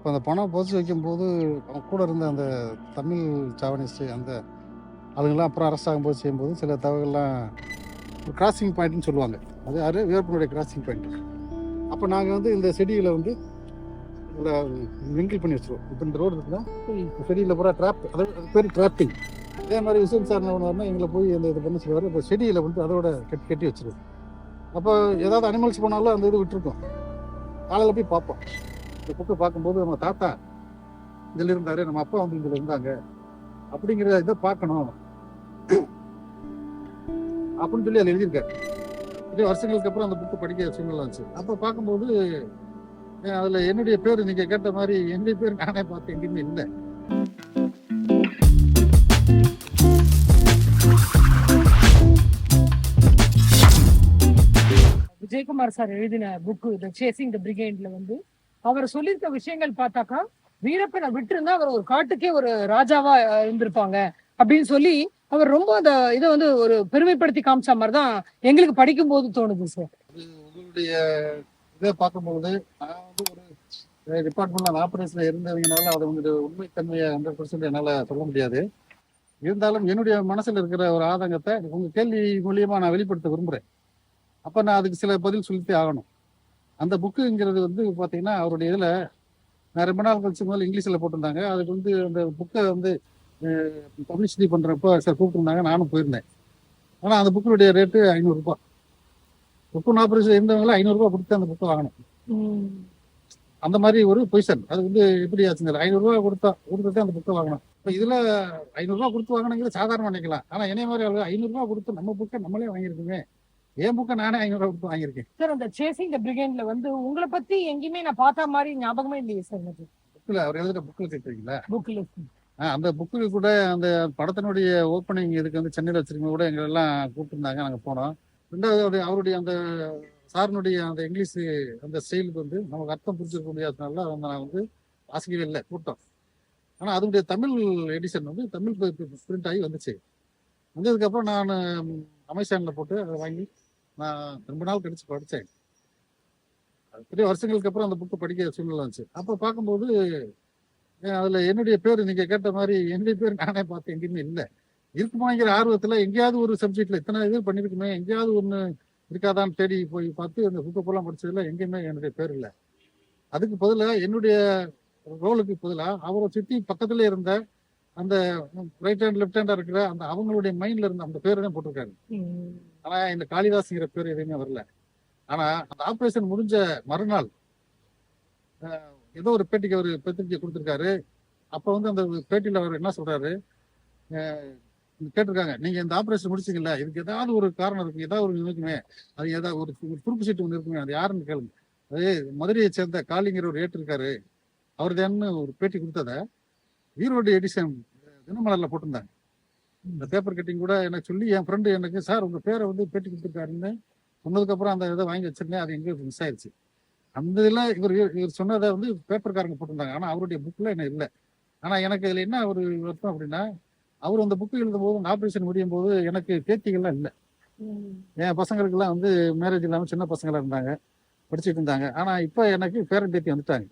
அப்போ அந்த பணம் புதைச்சி வைக்கும்போது அவன் கூட இருந்த அந்த தமிழ் சாவனிஸ்ட் அந்த ஆளுங்கெல்லாம் அப்புறம் அரெஸ்ட் ஆகும்போது செய்யும்போது சில தகவல்கள்லாம் ஒரு கிராசிங் பாயிண்ட்னு சொல்லுவாங்க. அது யார் வேர்ப்பனுடைய கிராசிங் பாயிண்ட். அப்போ நாங்கள் வந்து இந்த செடிகளை வந்து இதில் விங்கிள் பண்ணி வச்சுருவோம். இப்போ இந்த ரோடு இருக்குன்னா இப்போ செடியில் பூரா ட்ராப், அதாவது அது பேர் ட்ராப்பிங். அதே மாதிரி விசன் சார் என்ன பண்ணுவாருன்னா எங்களை போய் அந்த இது பண்ண சொல்லுவார். இப்போ செடியில் வந்து அதோட கட்டி வச்சுருவோம். அப்போ ஏதாவது அனிமல்ஸ் போனாலும் அந்த இது விட்டுருக்கோம். காலையில் போய் பார்ப்போம். இந்த புக்கை பார்க்கும்போது நம்ம தாத்தா இதில் இருந்தார், நம்ம அப்பா வந்து இதில் இருந்தாங்க அப்படிங்கிற இதை பார்க்கணும் அப்படின்னு சொல்லி அதில் எழுதியிருக்காரு. இதே வருஷங்களுக்கு அப்புறம் அந்த புக்கு படிக்க சூழ்நிலை இருந்துச்சு. அப்போ பார்க்கும்போது அதில் என்னுடைய பேர் நீங்கள் கேட்ட மாதிரி என்னுடைய பேர் நானே பார்த்து எங்கேயுமே இல்லை. விஜயகுமார் சார் எழுதின புக்கு த சேசிங் த பிரிகேட்ல வந்து அவர் சொல்லியிருக்க விஷயங்கள் பார்த்தாக்கா வீரப்பனை விட்டுருந்தா அவர் ஒரு காட்டுக்கே ஒரு ராஜாவா இருந்திருப்பாங்க அப்படின்னு சொல்லி அவர் ரொம்ப அந்த இதை வந்து ஒரு பெருமைப்படுத்தி காமிச்ச மாதிரி தான் எங்களுக்கு படிக்கும் போது தோணுது சார். உங்களுடைய இதை பார்க்கும்போது நான் வந்து ஒரு டிபார்ட்மெண்ட்ல ஆபரேஷன்ல இருந்தவங்கனால அதை வந்து உண்மைத்தன்மையை 100% என்னால் சொல்ல முடியாது. இருந்தாலும் என்னுடைய மனசுல இருக்கிற ஒரு ஆதங்கத்தை உங்க கேள்வி மூலியமா நான் வெளிப்படுத்த விரும்புறேன். அப்ப நான் அதுக்கு சில பதில் சொல்லித்தே ஆகணும். அந்த புக்குங்கிறது வந்து பாத்தீங்கன்னா அவருடைய இதுல நான் ரொம்ப நாள் கழிச்சு முதல்ல இங்கிலீஷ்ல போட்டிருந்தாங்க. அதுக்கு வந்து அந்த புக்கை வந்து பப்ளிசிட்டி பண்றப்போ சார் கூப்பிட்டுருந்தாங்க, நானும் போயிருந்தேன். ஆனா அந்த புக்கினுடைய ரேட்டு 500 ரூபாய். புக்கு ஆபரேஷன் இருந்தவங்கள 500 ரூபாய் கொடுத்து அந்த புக்கை வாங்கணும். அந்த மாதிரி ஒரு பொசிஷன். அது வந்து எப்படி ஆச்சுங்க, 500 ரூபாய் கொடுத்துட்டு அந்த புக்கை வாங்கணும். இப்போ இதுல 500 ரூபாய் கொடுத்து வாங்கினீங்க சாதாரண நினைக்கலாம். ஆனா என்னைய மாதிரி ஆளு 500 ரூபாய் கொடுத்து நம்ம புக்கை நம்மளே வாங்கியிருக்குமே, என் புக்கை நானே 500 ரூபாய் கொடுத்து வாங்கியிருக்கேன். சார் அந்த சேசிங் த பிரிகேட்ல வந்து உங்களை பத்தி எங்கேயுமே நான் பார்த்த மாதிரி ஞாபகமே இல்லையே சார். புக்கில் அவர் எழுதுற புக்கில் கேட்குறீங்களா? புக்ல அந்த புக்கு கூட அந்த படத்தினுடைய ஓப்பனிங் இதுக்கு வந்து சென்னையில் வச்சிருக்கவங்க கூட எங்களெல்லாம் கூப்பிட்டுருந்தாங்க. நாங்கள் போனோம். ரெண்டாவது அவருடைய அந்த சாரினுடைய அந்த இங்கிலீஷ் அந்த ஸ்டைலுக்கு வந்து நமக்கு அர்த்தம் புரிஞ்சிருக்க முடியாததுனால வந்து நான் வந்து வாசிக்கவே இல்லை, கூட்டம். ஆனால் அதனுடைய தமிழ் எடிஷன் வந்து தமிழ் பிரிண்ட் ஆகி வந்துச்சு. வந்ததுக்கப்புறம் நான் அமேசானில் போட்டு அதை வாங்கி நான் ரொம்ப நாள் கழிச்சு படித்தேன். பெரிய வருஷங்களுக்கு அப்புறம் அந்த புக்கு படிக்க சூழ்நிலை வந்துச்சு. அப்போ பார்க்கும்போது அதில் என்னுடைய பேர் நீங்கள் கேட்ட மாதிரி என்னுடைய பேர் நானே பார்த்து எங்கேயுமே இல்லை. இருக்குமாங்கிற ஆர்வத்தில் எங்கேயாவது ஒரு சப்ஜெக்டில் இத்தனை இது பண்ணியிருக்குமே, எங்கேயாவது ஒன்று இருக்காதான்னு தேடி போய் பார்த்து அந்த புக்கை போலாம் படிச்சதுல எங்கேயுமே என்னுடைய பேர் இல்லை. அதுக்கு பதிலாக என்னுடைய ரோலுக்கு பதிலாக அவரை சுற்றி பக்கத்துல இருந்த அந்த ரைட் ஹேண்ட் லெஃப்ட் ஹேண்டா இருக்கிற அந்த அவங்களுடைய மைண்ட்ல இருந்த அந்த பேர் தான் போட்டிருக்காரு. ஆனா இந்த காளிதாஸ்ங்கிற பேர் எதுவுமே வரல. ஆனா அந்த ஆபரேஷன் முடிஞ்ச மறுநாள் ஏதோ ஒரு பேட்டிக்கு அவர் பத்திரிக்கை கொடுத்துருக்காரு. அப்ப வந்து அந்த பேட்டியில அவர் என்ன சொல்றாரு, கேட்டிருக்காங்க, நீங்க இந்த ஆபரேஷன் முடிச்சிங்கல்ல, இதுக்கு ஏதாவது ஒரு காரணம் இருக்கு, ஏதாவது ஒரு இருக்குமே, அது ஏதாவது ஒரு துருப்பு சீட்டு ஒன்று இருக்குமே, அது யாருன்னு கேளுங்க. அது மதுரையை சேர்ந்த காளிங்கிற ஒரு ஏட்டு இருக்காரு, அவர் தான் ஒரு பேட்டி கொடுத்தத ஈரோடு எடிஷன் தினமலர்ல போட்டிருந்தாங்க. இந்த பேப்பர் கட்டிங் கூட எனக்கு சொல்லி என் ஃப்ரெண்டு எனக்கு, சார் உங்க பேரை வந்து பேட்டி கொடுத்துருக்காருன்னு சொன்னதுக்கு அப்புறம் அந்த இதை வாங்கி வச்சிருந்தேன். அது எங்க மிஸ் ஆயிடுச்சு. அந்த இதுல இவர் சொன்னதை வந்து பேப்பர்காரங்க போட்டிருந்தாங்க. ஆனா அவருடைய புக்ல என்ன இல்லை. ஆனா எனக்கு இதுல என்ன ஒரு வருத்தம் அப்படின்னா, அவர் அந்த புக்கு எழுதும் போது ஆபரேஷன் முடியும் போது எனக்கு பேத்திகள்லாம் இல்லை. என் பசங்களுக்கெல்லாம் வந்து மேரேஜ் இல்லாமல் சின்ன பசங்களாக இருந்தாங்க, படிச்சுட்டு இருந்தாங்க. ஆனால் இப்போ எனக்கு பேரன் பேத்தி வந்துட்டாங்க.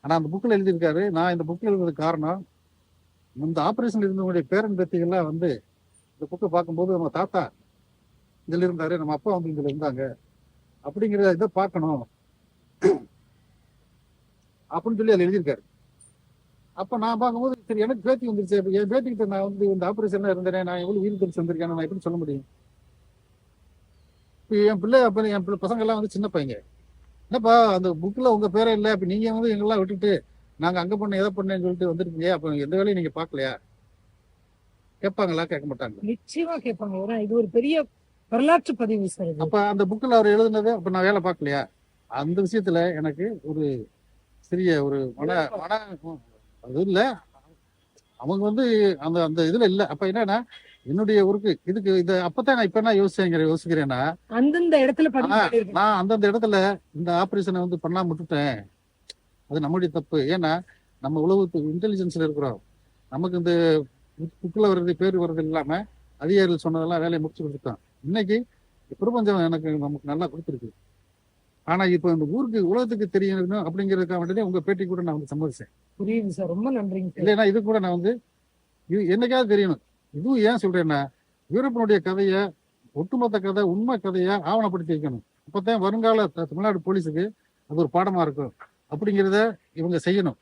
ஆனால் அந்த புக்கில் எழுதியிருக்காரு, நான் இந்த புக்கில் எழுதுறதுக்கு காரணம் இந்த ஆபரேஷன் இருந்தவங்களுடைய பேரன் பேத்திகள்லாம் வந்து இந்த புக்கை பார்க்கும்போது நம்ம தாத்தா இதில் இருந்தாரு, நம்ம அப்பா வந்து இதில் இருந்தாங்க அப்படிங்கிற இதை பார்க்கணும் அப்படின்னு சொல்லி அதில் எழுதியிருக்காரு. அப்ப நான் பார்க்கும்போது சரி எனக்கு பேத்தி வந்துருச்சு, என் பேத்திக்கிட்ட நான் வந்து இந்த ஆபரேஷன்ல இருந்தேன், நான் எவ்வளவு உயிர் தெரிச்சு வந்திருக்கேன், நான் எப்படி சொல்ல முடியும்? இப்போ என் பிள்ளை பசங்க எல்லாம் வந்து சின்ன பையங்க, என்னப்பா அந்த புக்ல உங்க பேரே இல்லை, அப்ப நீங்க வந்து எங்கெல்லாம் விட்டுட்டு நாங்க அங்க பண்ண எதை பண்ணேன்னு சொல்லிட்டு வந்துருக்கீங்க, அப்ப எந்த வேலையும் நீங்க பாக்கலையா? கேட்பாங்களா? கேட்க மாட்டாங்க. நிச்சயமா கேட்பாங்க. ஏன்னா இது ஒரு பெரிய வரலாற்று பதிவு சார். அப்ப அந்த புக்ல அவர் எழுதுனது அப்ப நான் வேலை பார்க்கலையா? அந்த விஷயத்துல எனக்கு ஒரு சிறிய ஒரு மன அது இல்ல, அவங்க வந்து அந்த அந்த இதுல இல்ல. அப்ப என்னன்னா என்னுடைய ஊருக்கு இதுக்கு இது அப்பதான் நான் இப்ப என்ன யோசிக்கிறேன்னா, அந்தந்த இடத்துல நான் அந்தந்த இடத்துல இந்த ஆபரேஷனை வந்து பண்ணாம விட்டுட்டேன். அது நம்மளுடைய தப்பு. ஏன்னா நம்ம உளவு இன்டெலிஜென்ஸ்ல இருக்கிறோம். நமக்கு இந்த புக்கில் வர்றது பேர் வர்றது இல்லாம அதிகாரிகள் சொன்னதெல்லாம் வேலையை முடிச்சு கொடுத்துட்டோம். இன்னைக்கு பிரபஞ்சம் நமக்கு நல்லா கொடுத்துருக்கு. ஆனா இப்போ இந்த ஊருக்கு உலகத்துக்கு தெரியணும் அப்படிங்கிறதுக்காக வேண்டியதே உங்க பேட்டி கூட நான் வந்து சம்மதிச்சேன். புரியுது சார், ரொம்ப நன்றிங்க சார். இல்லைன்னா இது கூட நான் வந்து இது என்னைக்காவது தெரியணும். இதுவும் ஏன் சொல்றேன்னா, வீரப்பனுடைய கதையை, ஒட்டுமொத்த கதை, உண்மை கதையை ஆவணப்படுத்தி வைக்கணும். அப்பதான் வருங்கால தமிழ்நாடு போலீஸுக்கு அது ஒரு பாடமா இருக்கும் அப்படிங்கிறத இவங்க செய்யணும்.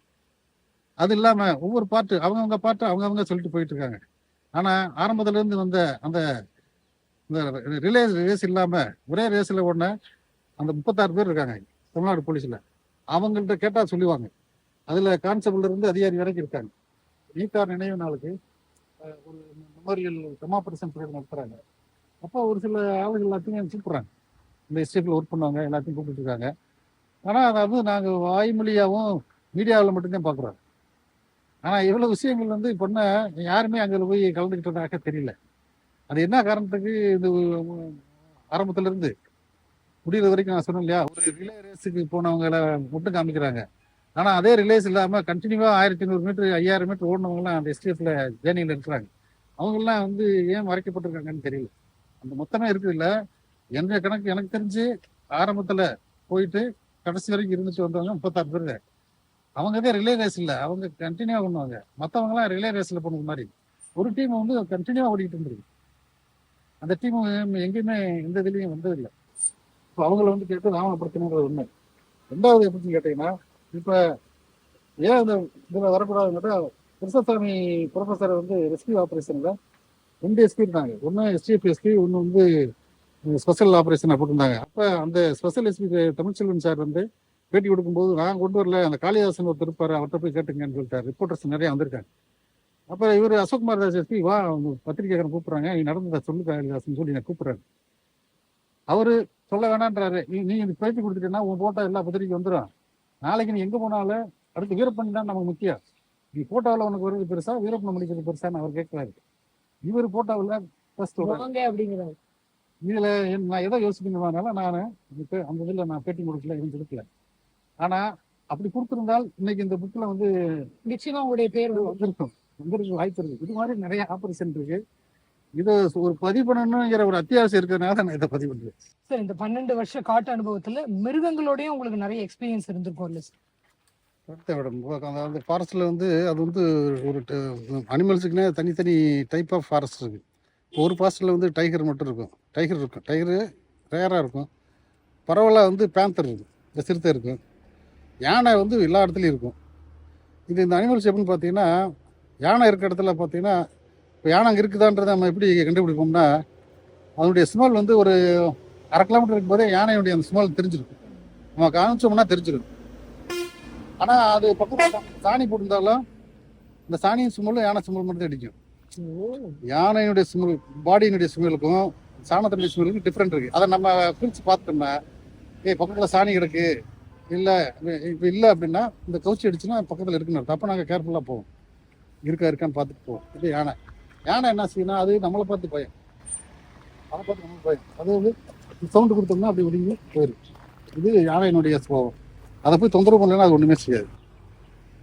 அது இல்லாம ஒவ்வொரு பாட்டு அவங்கவுங்க பாட்டு அவங்கவுங்க சொல்லிட்டு போயிட்டு இருக்காங்க. ஆனா ஆரம்பத்துல இருந்து வந்த அந்த ரிலே ரேஸ் இல்லாம ஒரே ரேஸ்ல ஓடின அந்த 36 பேர் இருக்காங்க தமிழ்நாடு போலீஸ்ல. அவங்கள்ட்ட கேட்டா சொல்லுவாங்க. அதுல கான்ஸ்டபிள்ல இருந்து அதிகாரி வரைக்கும் இருக்காங்க. நீத்தார் நினைவு நாளுக்கு ஒரு மெமோரியல் கமாபரேஷன் பீரியட் நடத்துறாங்க. அப்போ ஒரு சில ஆளுகள் எல்லாத்தையும் கூப்பிடுறாங்க. இந்த எஸ்டேட்ல ஒர்க் பண்ணுவாங்க, எல்லாத்தையும் கூப்பிட்டு இருக்காங்க. ஆனா அதாவது நாங்க வாய்மொழியாவும் மீடியாவில் மட்டும்தான் பாக்குறோம். ஆனா இவ்வளவு விஷயங்கள் வந்து பொண்ண யாருமே அங்க போய் கலந்துக்கிட்டதாக தெரியல. அது என்ன காரணத்துக்கு இது ஆரம்பத்துல இருந்து முடிகிற வரைக்கும் நான் சொன்னேன் இல்லையா, ஒரு ரிலே ரேஸுக்கு போனவங்களை மட்டும் காமிக்கிறாங்க. ஆனா அதே ரிலேஸ் இல்லாம கண்டினியூவா 1500 மீட்டர் 5000 மீட்டர் ஓடினவங்க எல்லாம் அந்த எஸ்டிஎஃப்ல ஜேர்னியில இருக்கிறாங்க. அவங்க எல்லாம் வந்து ஏன் மறைக்கப்பட்டிருக்காங்கன்னு தெரியல. அந்த மொத்தமே இருக்குது இல்ல. எந்த கணக்கு எனக்கு தெரிஞ்சு ஆரம்பத்துல போயிட்டு கடைசி வரைக்கும் இருந்துட்டு வந்தவங்க 36 பேர். அவங்க தான் ரிலே ரேஸ் இல்ல, அவங்க கண்டினியூவா பண்ணுவாங்க. மற்றவங்க எல்லாம் ரிலே ரேஸ்ல போனது மாதிரி ஒரு டீம் வந்து கண்டினியூவா ஓடிட்டு இருந்திருக்கு. அந்த டீம் எங்கேயுமே எந்த இதுலயும் வந்ததில்லை. இப்போ அவங்கள வந்து கேட்டு ஆவணப்படுத்தணுங்கிறது உண்மை. ரெண்டாவது எப்படின்னு கேட்டீங்கன்னா, இப்ப ஏன் இந்த இதுல வரக்கூடாதுன்னா, கிருஷ்ணசாமி ப்ரொஃபஸர் வந்து ரெஸ்கியூ ஆபரேஷன்ல 2 எஸ்பி இருந்தாங்க. ஒன்னு எஸ்டிஎஃப் எஸ்பி, ஒன்னு வந்து ஸ்பெஷல் ஆபரேஷன் போட்டிருந்தாங்க. அப்ப அந்த ஸ்பெஷல் எஸ்பி தமிழ்ச்செல்வன் சார் வந்து பேட்டி கொடுக்கும்போது, நான் கொண்டு வரல, அந்த காளிதாசன் ஒருத்தர் இருப்பாரு, அவர்கிட்ட போய் கேட்டுங்கன்னு சொல்லிட்டாரு. ரிப்போர்ட்டர்ஸ் நிறைய வந்திருக்காங்க. அப்ப இவர் அசோக்குமார் தாஸ் எஸ்பி, வா அவங்க பத்திரிகைக்காரன் கூப்பிடுறாங்க, நீ நடந்ததை சொல்லு காளிதாசன் சொல்லி நான் கூப்பிடுறாரு. அவரு சொல்ல வேணான்றாரு. நீ பேட்டி கொடுத்துட்டேன்னா உன் போட்டோ எல்லா பத்திரிக்கை வந்துடும். நாளைக்கு நீ எங்க போனாலும் அடுத்து வீரப்பன் தான் நமக்கு முக்கியம். நீ போட்டோவில் உனக்கு வருது பெருசா, வீரப்பன் முடிக்கிறது பெருசான்னு அவர் கேட்கிறாரு. இவர் போட்டோவில் அப்படிங்கிறாரு. இதுல நான் எதை யோசிக்கணுமானால நான் அந்த இதுல நான் பேட்டி கொடுக்கல, எதுவும் கொடுக்கல. ஆனா அப்படி கொடுத்திருந்தால் இன்னைக்கு இந்த புக்ல வந்து நிச்சயமா உங்களுடைய பேர் வந்திருக்கும் வாய்ப்பு இருக்கு. இது மாதிரி நிறைய ஆபரேஷன் இருக்கு. இதை ஒரு பதிவு பண்ணணுங்கிற ஒரு அத்தியாவசியம் இருக்கிறதுனால நான் இதை பதிவு பண்றேன். சார், இந்த 12 வருஷ காட்டு அனுபவத்துல மிருகங்களோடய உங்களுக்கு நிறைய எக்ஸ்பீரியன்ஸ் இருந்திருக்கும் இல்ல சார்? அதாவது ஃபாரஸ்ட்ல வந்து அது வந்து ஒரு அனிமல்ஸுக்குன்னே தனித்தனி டைப் ஆஃப் ஃபாரஸ்ட் இருக்கு. ஒரு ஃபாரஸ்ட்ல வந்து டைகர் மட்டும் இருக்கும். டைகரு ரேராக இருக்கும். பரவலாக வந்து பேந்தர் இருக்கும், இந்த சிறுத்தை இருக்கும். யானை வந்து எல்லா இடத்துலையும் இருக்கும். இந்த அனிமல்ஸ் எப்படின்னு பார்த்தீங்கன்னா, யானை இருக்கிற இடத்துல பார்த்தீங்கன்னா, இப்போ யானை அங்கே இருக்குதான்றதை நம்ம எப்படி கண்டுபிடிப்போம்னா, அதனுடைய ஸ்மெல் வந்து ஒரு 1/2 கிலோமீட்டர் இருக்கும்போதே யானையுடைய அந்த ஸ்மெல் தெரிஞ்சிருக்கும். நம்ம காமிச்சோம்னா தெரிஞ்சிடும். ஆனால் அது பக்கத்தில் சாணி போட்டிருந்தாலும் இந்த சாணியின் ஸ்மெல்லும் யானை ஸ்மெல் மட்டும் தான் அடிக்கும். யானையினுடைய ஸ்மெல் பாடியினுடைய ஸ்மெல்லுக்கும் சாணத்தினுடைய ஸ்மெல்லுக்கும் டிஃப்ரெண்ட் இருக்கு. அதை நம்ம பிரித்து பார்த்தோம்னா, பக்கத்தில் சாணி கிடக்கு இல்லை இப்போ இல்லை அப்படின்னா, இந்த கவுச்சி அடிச்சுன்னா பக்கத்தில் இருக்குன்னு அர்த்தம். அப்போ நாங்கள் கேர்ஃபுல்லாக போவோம், இருக்கான்னு பார்த்துட்டு போவோம். இது யானை என்ன செய்யணும், அது நம்மளை பார்த்து பயம், அதை பார்த்து நம்மளுக்கு பயம். அது வந்து சவுண்டு கொடுத்தோம்னா அப்படி ஒடுங்கி போயிடும். இது யானையினுடைய சுபாவம். அதை போய் தொந்தரவு பண்ணலன்னா அது ஒன்றுமே செய்யாது.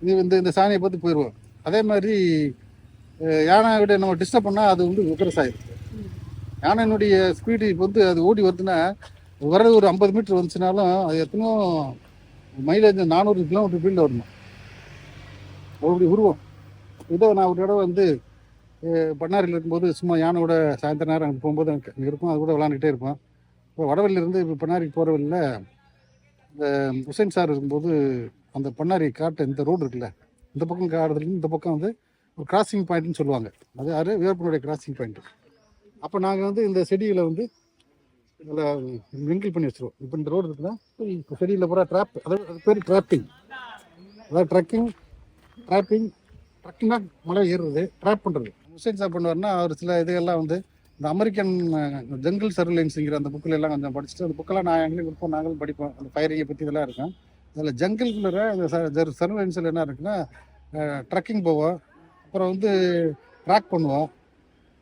இது இந்த சாணியை பார்த்து போயிடுவோம். அதே மாதிரி யானையோட நம்ம டிஸ்டர்ப் பண்ணால் அது வந்து விவசாயம். யானையினுடைய ஸ்பீடு இப்போ வந்து அது ஓடி வருதுன்னா, வர்றது ஒரு 50 மீட்டர் வந்துச்சுனாலும் அது எத்தனையோ மைலேஜ் 400 கிலோமீட்டர் ஸ்பீடில் வரணும். அப்படி உருவம். இதோ நான் ஒரு தடவை வந்து பண்ணாரியில் இருக்கும்போது சும்மா யானையோட சாயந்தர நேரம் அங்கே போகும்போது அங்கே இருக்கும், அது கூட விளாண்டுக்கிட்டே இருப்போம். இப்போ வடவெளியிலேருந்து இப்போ பண்ணாரிக்கு போகிற வழியில் இந்த ஹுசைன் சார் இருக்கும்போது அந்த பண்ணாரி காட்டு இந்த ரோடு இருக்குல்ல, இந்த பக்கம் காடுறதுலேருந்து இந்த பக்கம் வந்து ஒரு கிராசிங் பாயிண்ட்னு சொல்லுவாங்க. அது யார் வீரப்பனுடைய கிராசிங் பாயிண்ட். அப்போ நாங்கள் வந்து இந்த செடிகளை வந்து இதில் மிங்கிள் பண்ணி வச்சுருவோம். இப்போ இந்த ரோடு இருக்குன்னா இப்போ செடியில் பூரா ட்ராப், அதாவது அது பேர் ட்ராப்பிங். அதாவது ட்ரக்கிங்னா மலை ஏறுறது, ட்ராப் பண்ணுறது. ஹுசைன் சார் பண்ணுவார்னா அவர் சில இதுகள்லாம் வந்து இந்த அமெரிக்கன் ஜங்கிள் சர்வேலன்ஸுங்கிற அந்த புக்கில் எல்லாம் கொஞ்சம் படிச்சுட்டு, அந்த புக்கெல்லாம் நான் எங்கேயும் கொடுப்போம், நாங்களும் படிப்போம். அந்த ஃபயரிங்கை பற்றி இதெல்லாம் இருக்கும். அதில் ஜங்கிள்குள்ளே அந்த சர்வேலன்ஸில் என்ன இருக்குன்னா, ட்ரக்கிங் போவோம், அப்புறம் வந்து ட்ராக் பண்ணுவோம்.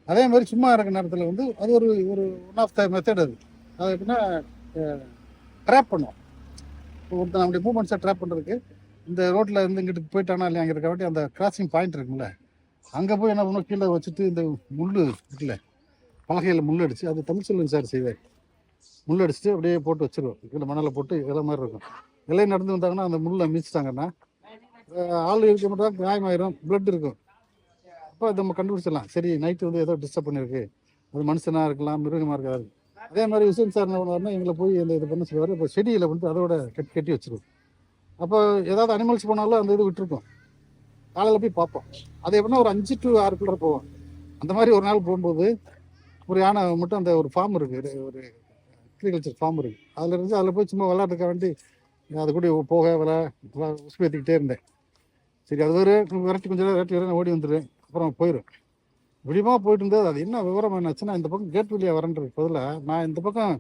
அதே மாதிரி சும்மா இருக்கிற நேரத்தில் வந்து அது ஒரு ஒன் ஆஃப் த மெத்தட். அது எப்படின்னா ட்ராப் பண்ணுவோம். ஒருத்தர் நம்முடைய மூமெண்ட்ஸை ட்ராப் பண்ணுறதுக்கு இந்த ரோட்டில் இருந்து இங்கிட்டு போயிட்டானா இல்லையா, அங்கே இருக்க வேண்டிய அந்த கிராசிங் பாயிண்ட் இருக்குல்ல, அங்கே போய் என்ன பண்ணுவோம், கீழே வச்சுட்டு இந்த முள் இருக்குல்ல, பலகையில் முள் அடிச்சு, அது தமிழ்ச்செல்வன் சார் செய்வார். முள் அடிச்சுட்டு அப்படியே போட்டு வச்சிருவோம். கீழே மணலை போட்டு இலை மாதிரி இருக்கும். இலை நடந்து வந்தாங்கன்னா அந்த முள்ளை மிதிச்சிட்டாங்கன்னா ஆள் இருக்க மட்டும் காயமாயிரும், பிளட் இருக்கும். அப்போ நம்ம கண்டுபிடிச்சிடலாம், சரி நைட்டு வந்து ஏதோ டிஸ்டர்ப் பண்ணியிருக்கு, அது மனுஷனாக இருக்கலாம், மிருகமாக இருக்காது. அதே மாதிரி ஹுசேன் சார் என்ன பண்ணுவாருன்னா எங்களை போய் இந்த இது பண்ண சொல்லுவார். இப்போ செடியில் வந்து அதோட கட்டி கட்டி வச்சிருவோம். அப்போ ஏதாவது அனிமல்ஸ் போனாலும் அந்த இது விட்டுருக்கோம். காலையில் போய் பார்ப்போம். அது எப்படின்னா ஒரு 5 to 6 போவோம். அந்த மாதிரி ஒரு நாள் போகும்போது ஒரு யானை மட்டும் அந்த ஒரு ஃபார்ம் இருக்குது, ஒரு அக்ரிகல்ச்சர் ஃபார்ம் இருக்குது. அதில் இருந்து அதில் போய் சும்மா விளையாட்டுக்க வேண்டி அது கூட போக உசுப்பு ஏற்றிக்கிட்டே இருந்தேன். சரி அது ஒரு விரட்டி கொஞ்சம் நேரம் விரட்டி வரேன், ஓடி வந்துடும், அப்புறம் போயிடும். விடியமாக போயிட்டு இருந்தது. அது என்ன விவரம் என்னாச்சுன்னா, இந்த பக்கம் கேட் வழியாக வரன்றது பதிலாக நான் இந்த பக்கம்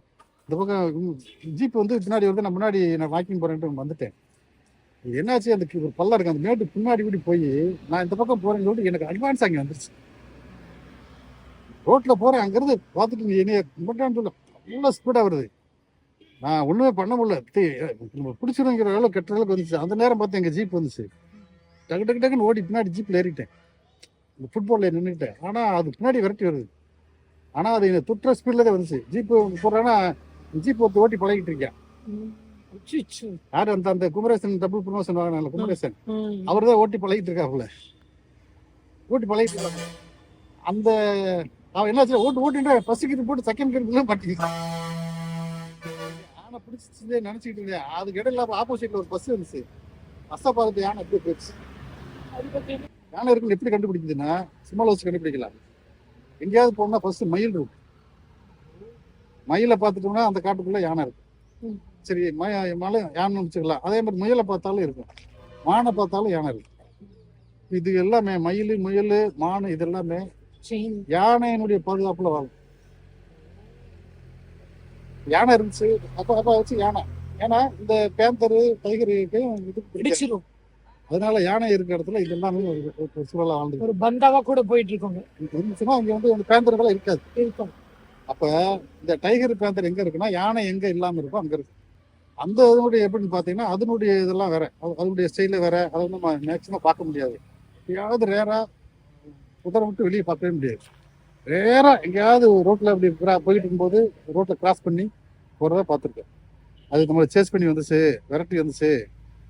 ஜீப் வந்து பின்னாடி வந்து நான் முன்னாடி நான் வாக்கிங் போகிறேன்ட்டு வந்துட்டேன். இது என்னாச்சு, அந்த ஒரு பல்லம் இருக்கு, அந்த மேட்டு பின்னாடி கூடி போய் நான் இந்த பக்கம் போகிறேன்னு சொல்லிட்டு எனக்கு அட்வான்ஸ் அங்கே வந்துருச்சு. ரோட்டில் போகிறேன், அங்கேருந்து பார்த்துட்டு என்னைய கும்பிட்டான்னு சொல்ல நல்லா ஸ்பீடாக வருது. நான் ஒன்றுமே பண்ண முடியல, நம்ம பிடிச்சிருங்கிற அளவுக்கு கெட்ட அளவுக்கு வந்துச்சு. அந்த நேரம் பார்த்து எங்கள் ஜீப் வந்துச்சு. டக்கு டக்கு டக்குன்னு ஓடி பின்னாடி ஜீப்பில் ஏறிட்டேன். இந்த ஃபுட்பாலில் நின்றுக்கிட்டேன். ஆனால் அது பின்னாடி விரட்டி வருது. ஆனால் அது எனக்கு தொற்ற ஸ்பீடில் தான் வந்துச்சு. ஜீப்பு போடுறேன்னா ஜீப் ஓட்டி பழகிட்டு இருக்கேன். யார் அந்த குமரேசன் டபுள் ப்ரமோஷன் வாங்கினால குமரேசன், அவர் தான் ஓட்டி பழகிட்டு இருக்காப்புல. ஓட்டி பழகிட்டு இருக்காங்க. அந்த அவன் என்னாச்சு ஓட்டிட்டு ஃபர்ஸ்ட் கிட்ட போட்டு செகண்ட் கிட்ட மாட்டிக்கிட்டான். யானை பிடிச்சிச்சு நினைச்சிட்டு இருந்தேன். அதுக்கு இடையில ஆப்போசிட்ல ஒரு பஸ் வந்துச்சு. பஸ்ஸை பார்த்துட்டு யானை எப்படி போயிடுச்சு. யானை இருக்குன்னு எப்படி கண்டுபிடிக்குதுன்னா சிம்மால வச்சு கண்டுபிடிக்கலாம். எங்கேயாவது போனா ஃபர்ஸ்ட் மயில் இருக்கும். மயிலை பார்த்துட்டோம்னா அந்த காட்டுக்குள்ள யானை இருக்கும். சரி மலை யானை வச்சுக்கலாம். அதே மாதிரி முயலை பார்த்தாலும் இருக்கும், மானை பார்த்தாலும் யானை இருக்கும். இது எல்லாமே மயில், முயல், மான் இது எல்லாமே யானையினுடைய பாதுகாப்புல வாழும். யானை இருந்துச்சு அப்ப வச்சு யானை, ஏன்னா இந்த பேந்தரு டைகருக்கு இது பிடிச்சிடும். அதனால யானை இருக்கிற இடத்துல இது எல்லாமே ஒரு சூழலா வாழ்ந்து ஒரு பந்தாவா கூட போயிட்டு இருக்கோங்க. இருந்துச்சுன்னா இங்க வந்து பேந்தர்களா இருக்காது, இருக்கும். அப்ப இந்த டைகர் பேந்தர் எங்க இருக்குன்னா யானை எங்க இல்லாம இருக்கோ அங்க இருக்கு. அந்த இதனுடைய எப்படின்னு பாத்தீங்கன்னா அதனுடைய இதெல்லாம் வேற, அதனுடைய ஸ்டைல வேற. அதை வந்து நம்ம மேக்சிமம் பார்க்க முடியாது. எங்கேயாவது ரேரா குதிரை விட்டு வெளியே பார்க்கவே முடியாது. ரேரா எங்கேயாவது ரோட்ல அப்படி போயிட்டு இருக்கும்போது ரோட்ல கிராஸ் பண்ணி போறதா பார்த்துருக்கேன். அது நம்மளை சேஸ் பண்ணி வந்துச்சு, விரட்டி வந்துச்சு,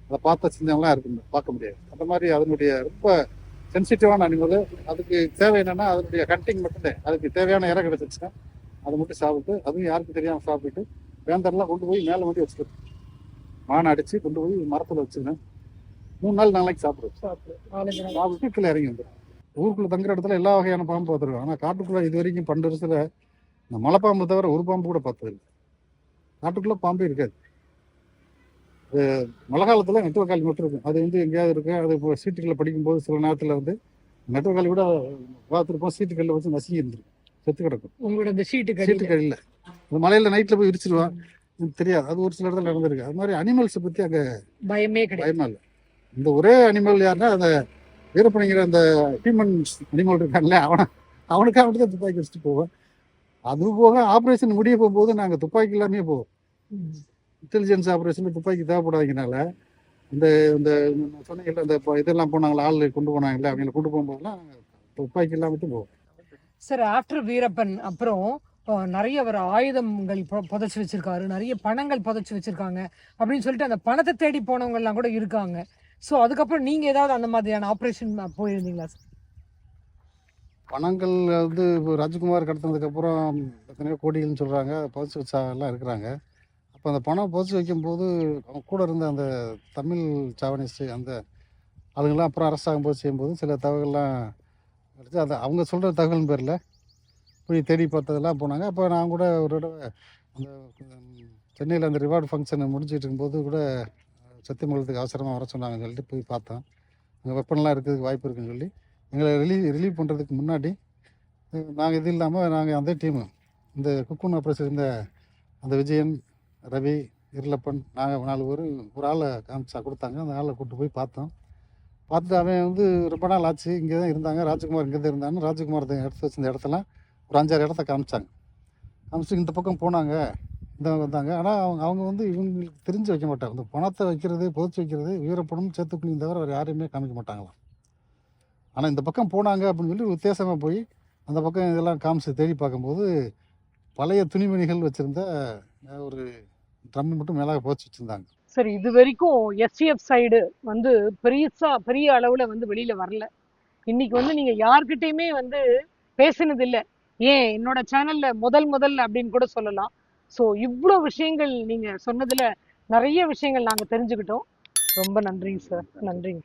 அதை பார்த்த சின்னம்லாம் இருக்கு, பார்க்க முடியாது. அந்த மாதிரி அதனுடைய ரொம்ப சென்சிட்டிவான அனிமல். அதுக்கு தேவை என்னன்னா அதனுடைய ஹண்டிங் மட்டும்தான். அதுக்கு தேவையான இறை கிடைச்சிச்சுன்னா அதை மட்டும் சாப்பிட்டு, அதுவும் யாருக்கும் தெரியாமல் சாப்பிட்டு வேந்தர்லாம் கொண்டு போய் மேலே மட்டும் வச்சுருக்கேன். மானை அடிச்சு கொண்டு போய் மரத்தில் வச்சுருந்தேன். 3 நாள் 4 நாளைக்கு சாப்பிட்டு கீழே இறங்கி வந்துடும். ஊருக்குள்ள தங்குற இடத்துல எல்லா வகையான பாம்பு பார்த்துருக்கோம். ஆனால் காட்டுக்குள்ள இது வரைக்கும் 12 வருஷத்துல இந்த மலைப்பாம்பு தவிர ஒரு பாம்பு கூட பார்த்ததில்லை. காட்டுக்குள்ள பாம்பே இருக்காது. மழை காலத்துல நெட்டவக்காளி மட்டும் இருக்கும். அது வந்து எங்கேயாவது இருக்கு. அது இப்போ சீட்டுகளில் படிக்கும்போது சில நேரத்தில் வந்து நெட்டவக்காளி கூட பார்த்துருப்போம், சீட்டுகளில் வச்சு நசுங்கி இருந்துருக்கும், செத்து கிடக்கும். உங்களோட இந்த சீட்டுகள் இல்லை, இந்த மலையில நைட்ல போய் விரிச்சிருவான், தெரியாது. அது ஒரு சில இடத்துல நடந்திருக்கு. அது மாதிரி அனிமல்ஸை பத்தி அங்க பயமே இல்லை. இந்த ஒரே அனிமல் யாருன்னா அந்த வீரப்பணிங்கிற அந்த ஹியூமன் அனிமல் இருக்கான்ல, அவனுக்காக மட்டும் தான் துப்பாக்கி வச்சுட்டு போவோம். அது போக ஆப்ரேஷன் முடிய போகும்போது நாங்கள் துப்பாக்கி எல்லாமே போவோம். இன்டெலிஜென்ஸ் ஆப்ரேஷன் துப்பாக்கி தேவைப்படாதீங்கனால இந்த இந்த சொன்னீங்கல்ல இந்த இதெல்லாம் போனாங்களா, ஆள் கொண்டு போனாங்கல்ல, அவங்களை கொண்டு போகும்போதுலாம் துப்பாக்கி எல்லாம் மட்டும் போவோம். சார், ஆஃப்டர் வீரப்பன் அப்புறம் நிறைய ஒரு ஆயுதங்கள் புதைச்சி வச்சிருக்காரு, நிறைய பணங்கள் புதைச்சி வச்சிருக்காங்க அப்படின்னு சொல்லிட்டு அந்த பணத்தை தேடி போனவங்க எல்லாம் கூட இருக்காங்க. ஸோ அதுக்கப்புறம் நீங்க ஏதாவது அந்த மாதிரியான ஆப்ரேஷன் போயிருந்தீங்களா சார்? பணங்கள் வந்து இப்போ ராஜ்குமார் கடத்தினதுக்கப்புறம் எத்தனையோ கோடிகள்னு சொல்கிறாங்க, புதைச்சி வச்சா எல்லாம் இருக்கிறாங்க. அப்போ அந்த பணம் புதைச்சி வைக்கும்போது அவங்க கூட இருந்த அந்த தமிழ் சாவனிஸ்ட் அந்த ஆளுங்கள்லாம் அப்புறம் அரெஸ்ட் ஆகும்போது செய்யும்போது சில தகவல்கள்லாம் கிடச்சி. அதை அவங்க சொல்கிற தகவல் பேரில் போய் தேடி பார்த்ததெல்லாம் போனாங்க. அப்போ நான் கூட ஒரு தடவை அந்த சென்னையில் அந்த ரிவார்டு ஃபங்க்ஷனை முடிச்சுட்டு இருக்கும்போது கூட சத்தியமங்கலத்துக்கு அவசரமாக வர சொன்னாங்கன்னு சொல்லிட்டு போய் பார்த்தோம். அங்கே வெப்பன்லாம் இருக்கிறதுக்கு வாய்ப்பு இருக்குன்னு சொல்லி எங்களை ரிலீவ் பண்ணுறதுக்கு முன்னாடி நாங்கள் இது இல்லாமல் நாங்கள் அந்த டீமு இந்த குக்கூன் ஆப்ரேஷன் இருந்த அந்த விஜயன், ரவி, இருளப்பன், நாங்கள் 4 பேர் ஒரு ஆளை காமிச்சா கொடுத்தாங்க. அந்த ஆளை கூப்பிட்டு போய் பார்த்தோம். பார்த்துட்டு அவன் வந்து ரொம்ப நாள் ஆச்சு இங்கே தான் இருந்தாங்க, ராஜ்குமார் இங்கே தான் இருந்தான்னு ராஜ்குமார் எடுத்து வச்சிருந்த இடத்தெல்லாம் ஒரு 5-6 இடத்த காமிச்சாங்க. காமிச்சு இந்த பக்கம் போனாங்க, இந்த வந்தாங்க. ஆனால் அவங்க வந்து இவங்களுக்கு தெரிஞ்சு வைக்க மாட்டாங்க. இந்த பணத்தை வைக்கிறது, புதைச்சி வைக்கிறது வீரப்பனும் சேத்துக்குழியும் தவிர வேறு யாரையுமே காமிக்க மாட்டாங்களாம். ஆனால் இந்த பக்கம் போனாங்க அப்படின்னு சொல்லி வித்தியாசமாக போய் அந்த பக்கம் இதெல்லாம் காமிச்சு தேடி பார்க்கும்போது பழைய துணிமணிகள் வச்சிருந்த ஒரு ட்ரம் மட்டும் மேலே போச்சு வச்சிருந்தாங்க. சரி, இது வரைக்கும் எஸ்டிஎஃப் சைடு வந்து பெரிய அளவுல வந்து வெளியில வரல. இன்னைக்கு வந்து நீங்க யார்கிட்டயுமே வந்து பேசினது இல்ல. ஏன் என்னோட சேனல்ல முதல் அப்படின்னு கூட சொல்லலாம். ஸோ இவ்வளோ விஷயங்கள் நீங்க சொன்னதுல நிறைய விஷயங்கள் நாங்க தெரிஞ்சுக்கிட்டோம். ரொம்ப நன்றிங்க சார். நன்றிங்க.